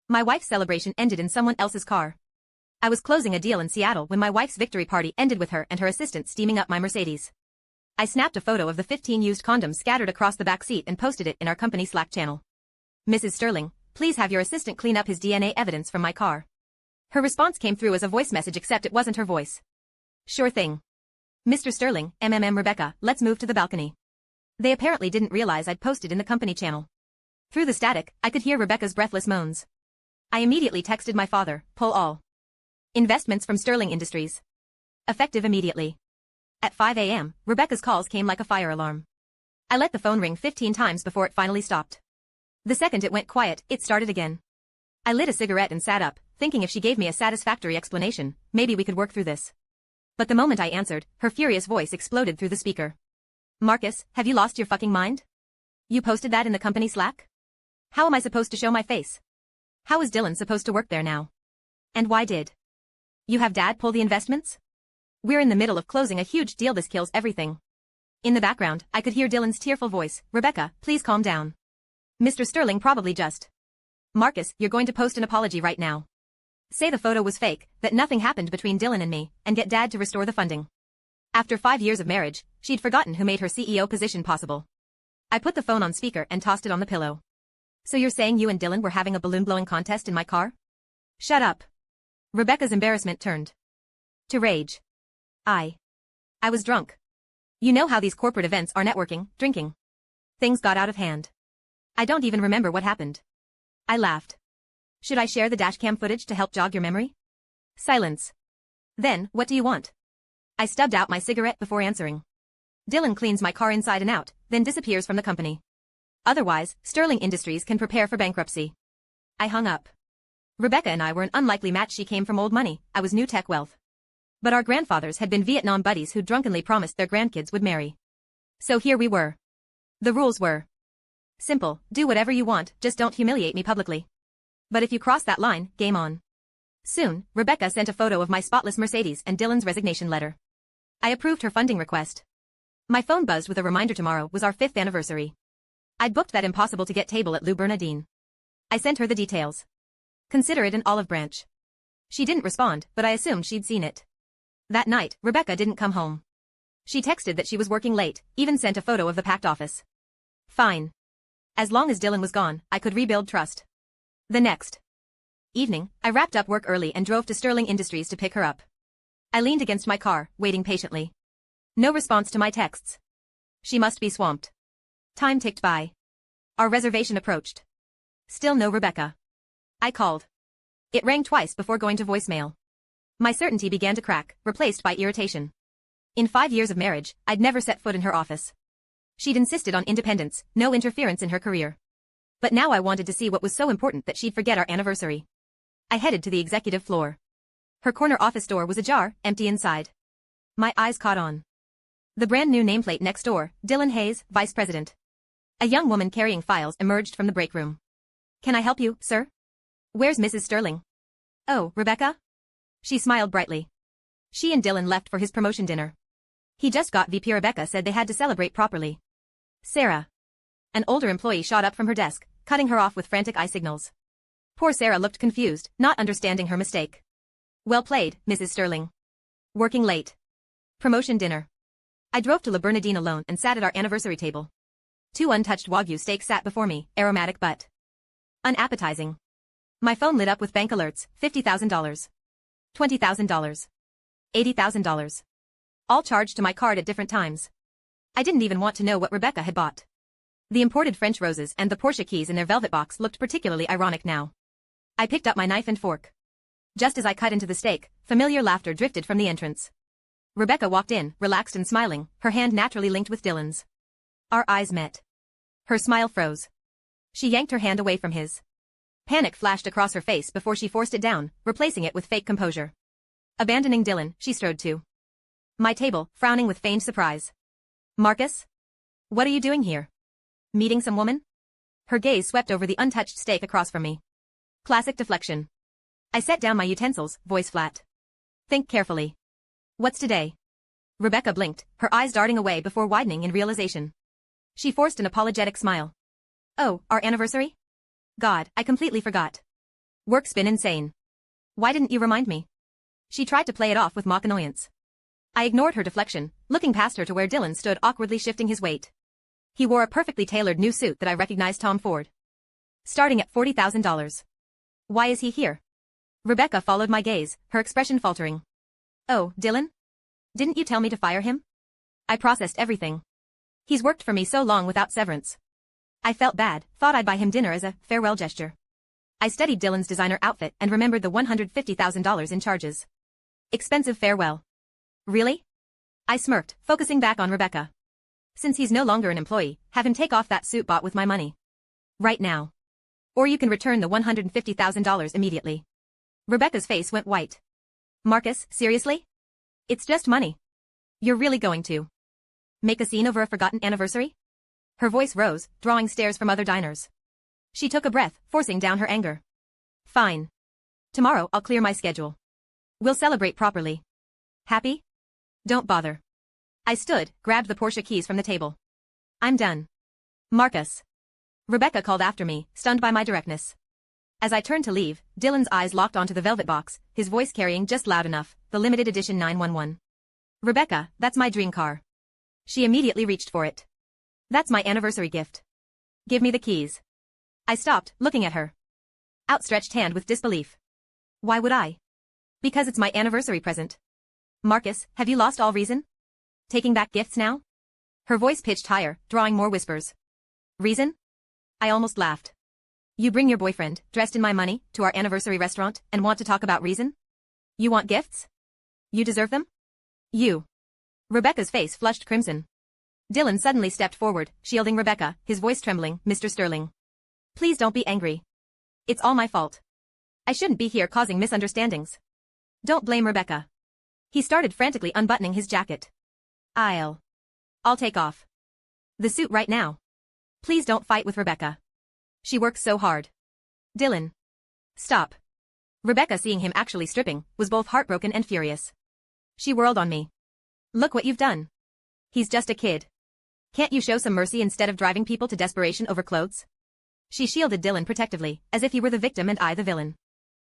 My wife's celebration ended in someone else's car. I was closing a deal in Seattle when my wife's victory party ended with her and her assistant steaming up my Mercedes. I snapped a photo of the 15 used condoms scattered across the back seat and posted it in our company Slack channel. Mrs. Sterling, please have your assistant clean up his DNA evidence from my car. Her response came through as a voice message except it wasn't her voice. Sure thing. Mr. Sterling, Rebecca, let's move to the balcony. They apparently didn't realize I'd posted in the company channel. Through the static, I could hear Rebecca's breathless moans. I immediately texted my father, pull all investments from Sterling Industries. Effective immediately. At 5 a.m., Rebecca's calls came like a fire alarm. I let the phone ring 15 times before it finally stopped. The second it went quiet, it started again. I lit a cigarette and sat up, thinking if she gave me a satisfactory explanation, maybe we could work through this. But the moment I answered, her furious voice exploded through the speaker. Marcus, have you lost your fucking mind? You posted that in the company Slack? How am I supposed to show my face? How is Dylan supposed to work there now? And why did you have Dad pull the investments? We're in the middle of closing a huge deal, this kills everything. In the background, I could hear Dylan's tearful voice, Rebecca, please calm down. Mr. Sterling probably just. Marcus, you're going to post an apology right now. Say the photo was fake, that nothing happened between Dylan and me, and get Dad to restore the funding. After 5 years of marriage, she'd forgotten who made her CEO position possible. I put the phone on speaker and tossed it on the pillow. So you're saying you and Dylan were having a balloon-blowing contest in my car? Shut up. Rebecca's embarrassment turned to rage. I was drunk. You know how these corporate events are, networking, drinking. Things got out of hand. I don't even remember what happened. I laughed. Should I share the dashcam footage to help jog your memory? Silence. Then, what do you want? I stubbed out my cigarette before answering. Dylan cleans my car inside and out, then disappears from the company. Otherwise, Sterling Industries can prepare for bankruptcy. I hung up. Rebecca and I were an unlikely match. She came from old money, I was new tech wealth. But our grandfathers had been Vietnam buddies who drunkenly promised their grandkids would marry. So here we were. The rules were simple, do whatever you want, just don't humiliate me publicly. But if you cross that line, game on. Soon, Rebecca sent a photo of my spotless Mercedes and Dylan's resignation letter. I approved her funding request. My phone buzzed with a reminder tomorrow was our 5th anniversary. I'd booked that impossible-to-get table at Lou Bernardine. I sent her the details. Consider it an olive branch. She didn't respond, but I assumed she'd seen it. That night, Rebecca didn't come home. She texted that she was working late, even sent a photo of the packed office. Fine. As long as Dylan was gone, I could rebuild trust. The next evening, I wrapped up work early and drove to Sterling Industries to pick her up. I leaned against my car, waiting patiently. No response to my texts. She must be swamped. Time ticked by. Our reservation approached. Still no Rebecca. I called. It rang twice before going to voicemail. My certainty began to crack, replaced by irritation. In 5 years of marriage, I'd never set foot in her office. She'd insisted on independence, no interference in her career. But now I wanted to see what was so important that she'd forget our anniversary. I headed to the executive floor. Her corner office door was ajar, empty inside. My eyes caught on the brand new nameplate next door, Dylan Hayes, Vice President. A young woman carrying files emerged from the break room. Can I help you, sir? Where's Mrs. Sterling? Oh, Rebecca? She smiled brightly. She and Dylan left for his promotion dinner. He just got VP. Rebecca said they had to celebrate properly. Sarah. An older employee shot up from her desk, cutting her off with frantic eye signals. Poor Sarah looked confused, not understanding her mistake. Well played, Mrs. Sterling. Working late. Promotion dinner. I drove to La Bernardine alone and sat at our anniversary table. 2 untouched Wagyu steaks sat before me, aromatic but unappetizing. My phone lit up with bank alerts, $50,000. $20,000. $80,000. All charged to my card at different times. I didn't even want to know what Rebecca had bought. The imported French roses and the Porsche keys in their velvet box looked particularly ironic now. I picked up my knife and fork. Just as I cut into the steak, familiar laughter drifted from the entrance. Rebecca walked in, relaxed and smiling, her hand naturally linked with Dylan's. Our eyes met. Her smile froze. She yanked her hand away from his. Panic flashed across her face before she forced it down, replacing it with fake composure. Abandoning Dylan, she strode to my table, frowning with feigned surprise. Marcus? What are you doing here? Meeting some woman? Her gaze swept over the untouched steak across from me. Classic deflection. I set down my utensils, voice flat. Think carefully. What's today? Rebecca blinked, her eyes darting away before widening in realization. She forced an apologetic smile. Oh, our anniversary? God, I completely forgot. Work's been insane. Why didn't you remind me? She tried to play it off with mock annoyance. I ignored her deflection, looking past her to where Dylan stood awkwardly shifting his weight. He wore a perfectly tailored new suit that I recognized Tom Ford. Starting at $40,000. Why is he here? Rebecca followed my gaze, her expression faltering. Oh, Dylan? Didn't you tell me to fire him? I processed everything. He's worked for me so long without severance. I felt bad, thought I'd buy him dinner as a farewell gesture. I studied Dylan's designer outfit and remembered the $150,000 in charges. Expensive farewell. Really? I smirked, focusing back on Rebecca. Since he's no longer an employee, have him take off that suit bought with my money. Right now. Or you can return the $150,000 immediately. Rebecca's face went white. Marcus, seriously? It's just money. You're really going to make a scene over a forgotten anniversary? Her voice rose, drawing stares from other diners. She took a breath, forcing down her anger. Fine. Tomorrow I'll clear my schedule. We'll celebrate properly. Happy? Don't bother. I stood, grabbed the Porsche keys from the table. I'm done. Marcus. Rebecca called after me, stunned by my directness. As I turned to leave, Dylan's eyes locked onto the velvet box, his voice carrying just loud enough, the limited edition 911. Rebecca, that's my dream car. She immediately reached for it. That's my anniversary gift. Give me the keys. I stopped, looking at her. Outstretched hand with disbelief. Why would I? Because it's my anniversary present. Marcus, have you lost all reason? Taking back gifts now? Her voice pitched higher, drawing more whispers. Reason? I almost laughed. You bring your boyfriend, dressed in my money, to our anniversary restaurant, and want to talk about reason? You want gifts? You deserve them? You. Rebecca's face flushed crimson. Dylan suddenly stepped forward, shielding Rebecca, his voice trembling. Mr. Sterling. Please don't be angry. It's all my fault. I shouldn't be here causing misunderstandings. Don't blame Rebecca. He started frantically unbuttoning his jacket. I'll take off the suit right now. Please don't fight with Rebecca. She works so hard. Dylan. Stop. Rebecca, seeing him actually stripping, was both heartbroken and furious. She whirled on me. Look what you've done. He's just a kid. Can't you show some mercy instead of driving people to desperation over clothes? She shielded Dylan protectively, as if he were the victim and I the villain.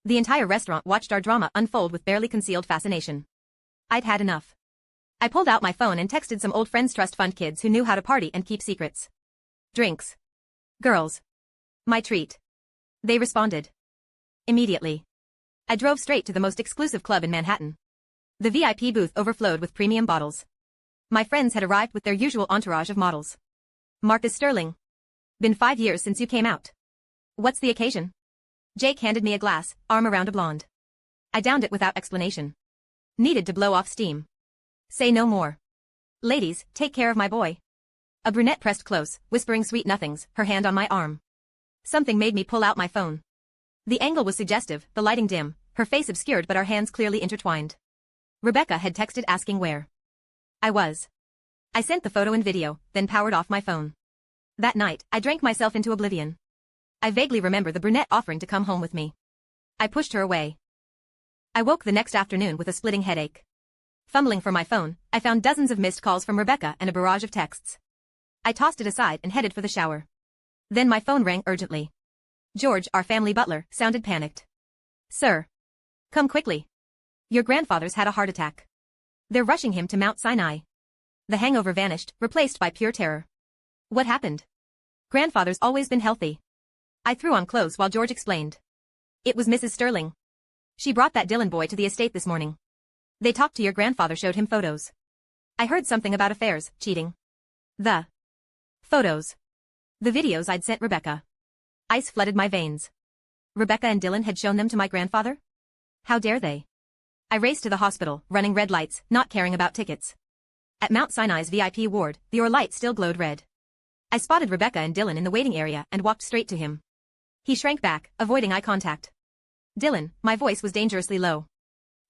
The entire restaurant watched our drama unfold with barely concealed fascination. I'd had enough. I pulled out my phone and texted some old friends trust fund kids who knew how to party and keep secrets. Drinks. Girls. My treat. They responded. Immediately. I drove straight to the most exclusive club in Manhattan. The VIP booth overflowed with premium bottles. My friends had arrived with their usual entourage of models. Marcus Sterling. Been 5 years since you came out. What's the occasion? Jake handed me a glass, arm around a blonde. I downed it without explanation. Needed to blow off steam. Say no more. Ladies, take care of my boy. A brunette pressed close, whispering sweet nothings, her hand on my arm. Something made me pull out my phone. The angle was suggestive, the lighting dim, her face obscured but our hands clearly intertwined. Rebecca had texted asking where I was. I sent the photo and video, then powered off my phone. That night, I drank myself into oblivion. I vaguely remember the brunette offering to come home with me. I pushed her away. I woke the next afternoon with a splitting headache. Fumbling for my phone, I found dozens of missed calls from Rebecca and a barrage of texts. I tossed it aside and headed for the shower. Then my phone rang urgently. George, our family butler, sounded panicked. Sir. Come quickly. Your grandfather's had a heart attack. They're rushing him to Mount Sinai. The hangover vanished, replaced by pure terror. What happened? Grandfather's always been healthy. I threw on clothes while George explained. It was Mrs. Sterling. She brought that Dylan boy to the estate this morning. They talked to your grandfather, showed him photos. I heard something about affairs, cheating. The photos. The videos I'd sent Rebecca. Ice flooded my veins. Rebecca and Dylan had shown them to my grandfather? How dare they? I raced to the hospital, running red lights, not caring about tickets. At Mount Sinai's VIP ward, the light still glowed red. I spotted Rebecca and Dylan in the waiting area and walked straight to him. He shrank back, avoiding eye contact. Dylan, my voice was dangerously low.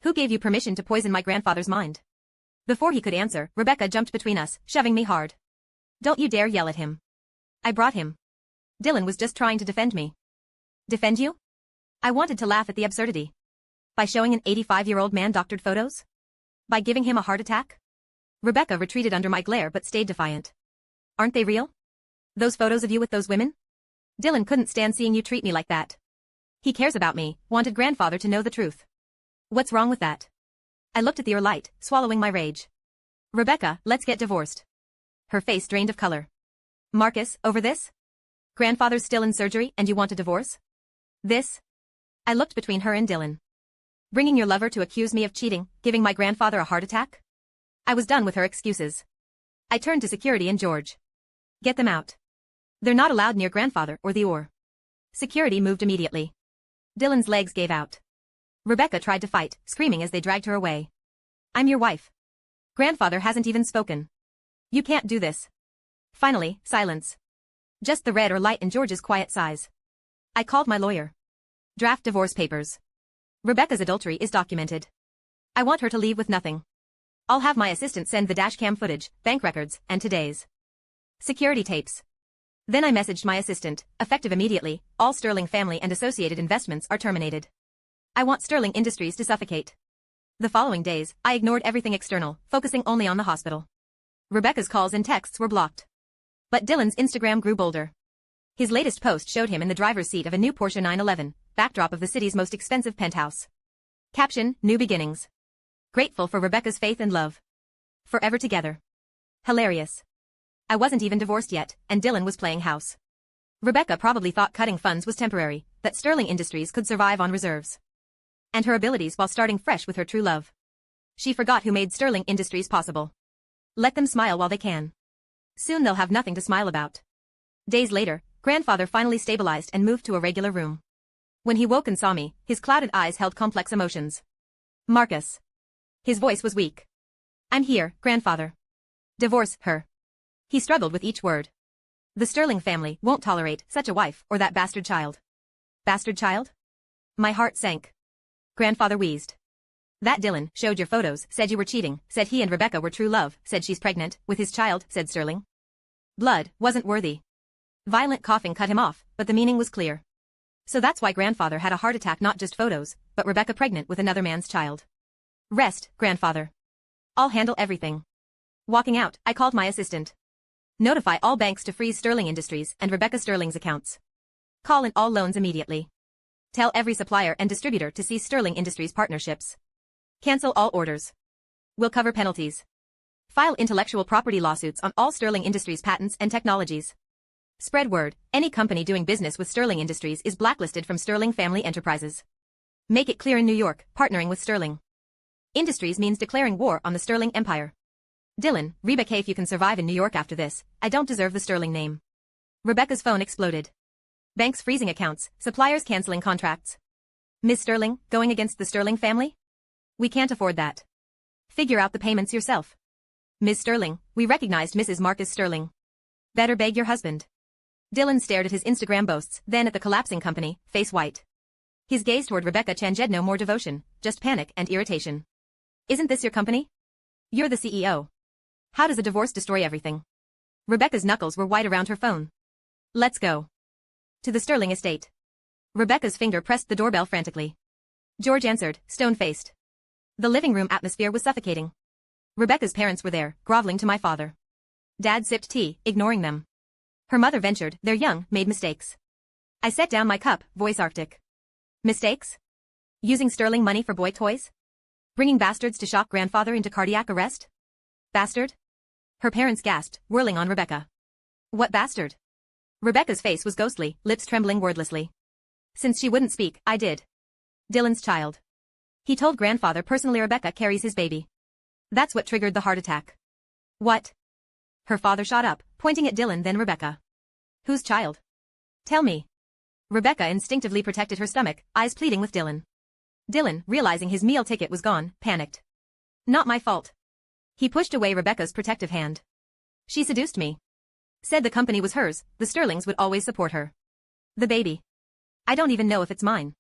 Who gave you permission to poison my grandfather's mind? Before he could answer, Rebecca jumped between us, shoving me hard. Don't you dare yell at him. I brought him. Dylan was just trying to defend me. Defend you? I wanted to laugh at the absurdity. By showing an 85-year-old man doctored photos? By giving him a heart attack? Rebecca retreated under my glare but stayed defiant. Aren't they real? Those photos of you with those women? Dylan couldn't stand seeing you treat me like that. He cares about me, wanted grandfather to know the truth. What's wrong with that? I looked at the light, swallowing my rage. Rebecca, let's get divorced. Her face drained of color. Marcus, over this? Grandfather's still in surgery and you want a divorce? This? I looked between her and Dylan. Bringing your lover to accuse me of cheating, giving my grandfather a heart attack? I was done with her excuses. I turned to security and George. Get them out. They're not allowed near grandfather or the or. Security moved immediately. Dylan's legs gave out. Rebecca tried to fight, screaming as they dragged her away. I'm your wife. Grandfather hasn't even spoken. You can't do this. Finally, silence. Just the red or light in George's quiet sighs. I called my lawyer. Draft divorce papers. Rebecca's adultery is documented. I want her to leave with nothing. I'll have my assistant send the dashcam footage, bank records, and today's security tapes. Then I messaged my assistant, effective immediately, all Sterling family and associated investments are terminated. I want Sterling Industries to suffocate. The following days, I ignored everything external, focusing only on the hospital. Rebecca's calls and texts were blocked. But Dylan's Instagram grew bolder. His latest post showed him in the driver's seat of a new Porsche 911, backdrop of the city's most expensive penthouse. Caption, New Beginnings. Grateful for Rebecca's faith and love. Forever together. Hilarious. I wasn't even divorced yet, and Dylan was playing house. Rebecca probably thought cutting funds was temporary, that Sterling Industries could survive on reserves. And her abilities while starting fresh with her true love. She forgot who made Sterling Industries possible. Let them smile while they can. Soon they'll have nothing to smile about. Days later, grandfather finally stabilized and moved to a regular room. When he woke and saw me, his clouded eyes held complex emotions. Marcus. His voice was weak. I'm here, grandfather. Divorce her. He struggled with each word. The Sterling family won't tolerate such a wife or that bastard child. Bastard child? My heart sank. Grandfather wheezed. That Dylan showed your photos, said you were cheating, said he and Rebecca were true love, said she's pregnant with his child, said Sterling. Blood wasn't worthy. Violent coughing cut him off, but the meaning was clear. So that's why grandfather had a heart attack, not just photos, but Rebecca pregnant with another man's child. Rest, grandfather. I'll handle everything. Walking out, I called my assistant. Notify all banks to freeze Sterling Industries and Rebecca Sterling's accounts. Call in all loans immediately. Tell every supplier and distributor to cease Sterling Industries partnerships. Cancel all orders. We'll cover penalties. File intellectual property lawsuits on all Sterling Industries patents and technologies. Spread word, any company doing business with Sterling Industries is blacklisted from Sterling Family Enterprises. Make it clear in New York, partnering with Sterling Industries means declaring war on the Sterling Empire. Dylan, Rebecca, if you can survive in New York after this, I don't deserve the Sterling name. Rebecca's phone exploded. Banks freezing accounts, suppliers canceling contracts. Miss Sterling, going against the Sterling family? We can't afford that. Figure out the payments yourself. Ms. Sterling, we recognized Mrs. Marcus Sterling. Better beg your husband. Dylan stared at his Instagram boasts, then at the collapsing company, face white. His gaze toward Rebecca changed no more devotion, just panic and irritation. Isn't this your company? You're the CEO. How does a divorce destroy everything? Rebecca's knuckles were white around her phone. Let's go. To the Sterling estate. Rebecca's finger pressed the doorbell frantically. George answered, stone-faced. The living room atmosphere was suffocating. Rebecca's parents were there, groveling to my father. Dad sipped tea, ignoring them. Her mother ventured, they're young, made mistakes. I set down my cup, voice arctic. Mistakes? Using Sterling money for boy toys? Bringing bastards to shock grandfather into cardiac arrest? Bastard? Her parents gasped, whirling on Rebecca. What bastard? Rebecca's face was ghostly, lips trembling wordlessly. Since she wouldn't speak, I did. Dylan's child. He told grandfather personally Rebecca carries his baby. That's what triggered the heart attack. What? Her father shot up, pointing at Dylan then Rebecca. Whose child? Tell me. Rebecca instinctively protected her stomach, eyes pleading with Dylan. Dylan, realizing his meal ticket was gone, panicked. Not my fault. He pushed away Rebecca's protective hand. She seduced me. Said the company was hers, the Sterlings would always support her. The baby. I don't even know if it's mine.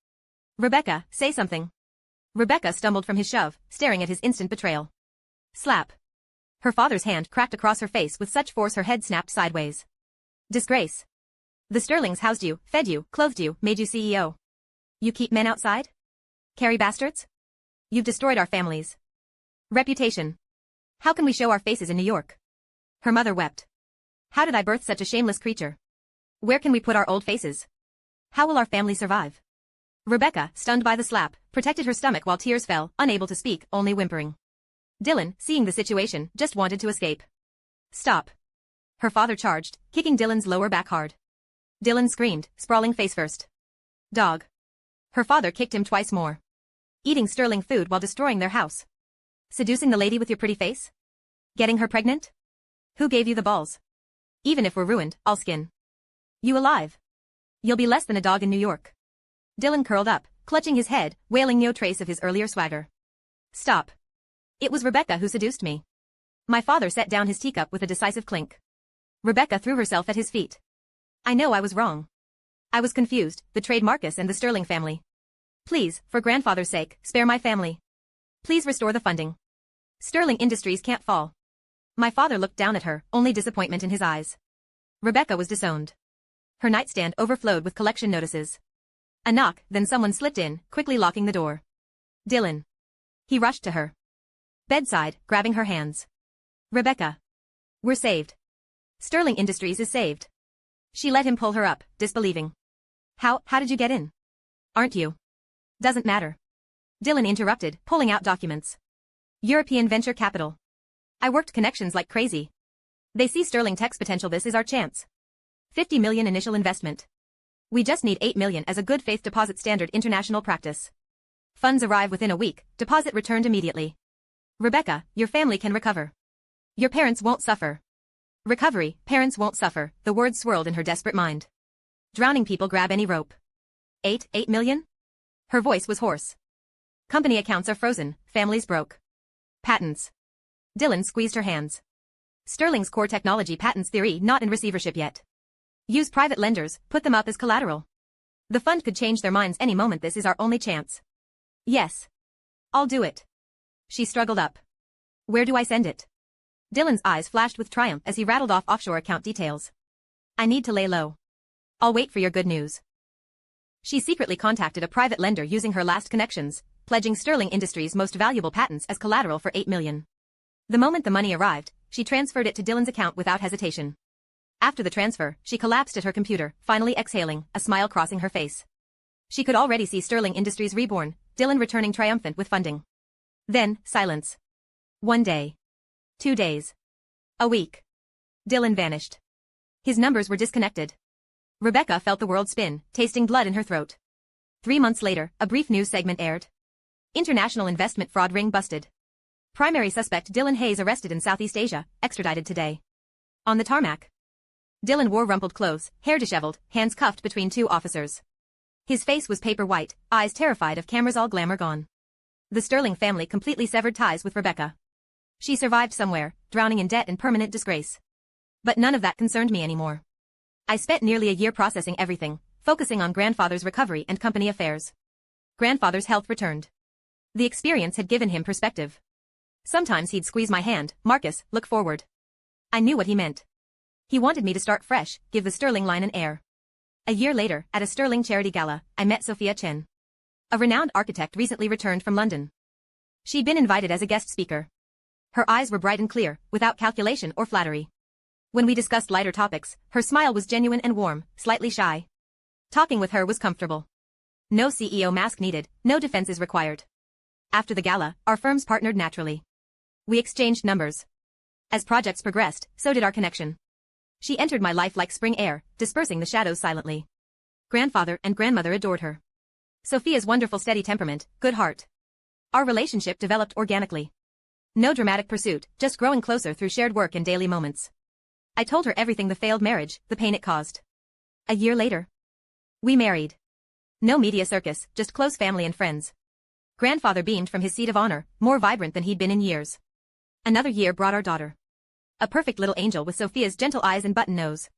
Rebecca, say something. Rebecca stumbled from his shove, staring at his instant betrayal. Slap. Her father's hand cracked across her face with such force her head snapped sideways. Disgrace. The Sterlings housed you, fed you, clothed you, made you CEO. You keep men outside? Carry bastards? You've destroyed our families. Reputation. How can we show our faces in New York? Her mother wept. How did I birth such a shameless creature? Where can we put our old faces? How will our family survive? Rebecca, stunned by the slap, protected her stomach while tears fell, unable to speak, only whimpering. Dylan, seeing the situation, just wanted to escape. Stop. Her father charged, kicking Dylan's lower back hard. Dylan screamed, sprawling face first. Dog. Her father kicked him twice more. Eating sterling food while destroying their house. Seducing the lady with your pretty face? Getting her pregnant? Who gave you the balls? Even if we're ruined, I'll skin you alive. You'll be less than a dog in New York. Dylan curled up, clutching his head, wailing no trace of his earlier swagger. Stop. It was Rebecca who seduced me. My father set down his teacup with a decisive clink. Rebecca threw herself at his feet. I know I was wrong. I was confused, betrayed Marcus and the Sterling family. Please, for grandfather's sake, spare my family. Please restore the funding. Sterling Industries can't fall. My father looked down at her, only disappointment in his eyes. Rebecca was disowned. Her nightstand overflowed with collection notices. A knock, then someone slipped in, quickly locking the door. Dylan. He rushed to her bedside, grabbing her hands. Rebecca. We're saved. Sterling Industries is saved. She let him pull her up, disbelieving. How did you get in? Aren't you? Doesn't matter. Dylan interrupted, pulling out documents. European venture capital. I worked connections like crazy. They see Sterling Tech's potential. This is our chance. 50 million initial investment. We just need 8 million as a good faith deposit, standard international practice. Funds arrive within a week, deposit returned immediately. Rebecca, your family can recover. Your parents won't suffer. Recovery, parents won't suffer, the words swirled in her desperate mind. Drowning people grab any rope. 8 million? Her voice was hoarse. Company accounts are frozen, families broke. Patents. Dylan squeezed her hands. Sterling's core technology patents theory not in receivership yet. Use private lenders, put them up as collateral. The fund could change their minds any moment. This is our only chance. Yes. I'll do it. She struggled up. Where do I send it? Dylan's eyes flashed with triumph as he rattled off offshore account details. I need to lay low. I'll wait for your good news. She secretly contacted a private lender using her last connections, pledging Sterling Industries' most valuable patents as collateral for 8 million. The moment the money arrived, she transferred it to Dylan's account without hesitation. After the transfer, she collapsed at her computer, finally exhaling, a smile crossing her face. She could already see Sterling Industries reborn, Dylan returning triumphant with funding. Then, silence. 1 day. 2 days. A week. Dylan vanished. His numbers were disconnected. Rebecca felt the world spin, tasting blood in her throat. 3 months later, a brief news segment aired. International investment fraud ring busted. Primary suspect Dylan Hayes arrested in Southeast Asia, extradited today. On the tarmac. Dylan wore rumpled clothes, hair disheveled, hands cuffed between 2 officers. His face was paper white, eyes terrified of cameras, all glamour gone. The Sterling family completely severed ties with Rebecca. She survived somewhere, drowning in debt and permanent disgrace. But none of that concerned me anymore. I spent nearly a year processing everything, focusing on grandfather's recovery and company affairs. Grandfather's health returned. The experience had given him perspective. Sometimes he'd squeeze my hand, Marcus, look forward. I knew what he meant. He wanted me to start fresh, give the Sterling line an air. A year later, at a Sterling charity gala, I met Sophia Chen. A renowned architect recently returned from London. She'd been invited as a guest speaker. Her eyes were bright and clear, without calculation or flattery. When we discussed lighter topics, her smile was genuine and warm, slightly shy. Talking with her was comfortable. No CEO mask needed, no defenses required. After the gala, our firms partnered naturally. We exchanged numbers. As projects progressed, so did our connection. She entered my life like spring air, dispersing the shadows silently. Grandfather and grandmother adored her. Sophia's wonderful steady temperament, good heart. Our relationship developed organically. No dramatic pursuit, just growing closer through shared work and daily moments. I told her everything, the failed marriage, the pain it caused. A year later. We married. No media circus, just close family and friends. Grandfather beamed from his seat of honor, more vibrant than he'd been in years. Another year brought our daughter. A perfect little angel with Sophia's gentle eyes and button nose.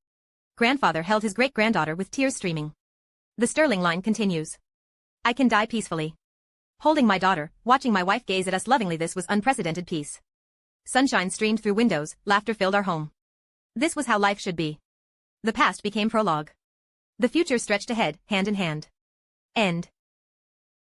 Grandfather held his great-granddaughter with tears streaming. The Sterling line continues. I can die peacefully. Holding my daughter, watching my wife gaze at us lovingly, this was unprecedented peace. Sunshine streamed through windows, laughter filled our home. This was how life should be. The past became prologue. The future stretched ahead, hand in hand. End.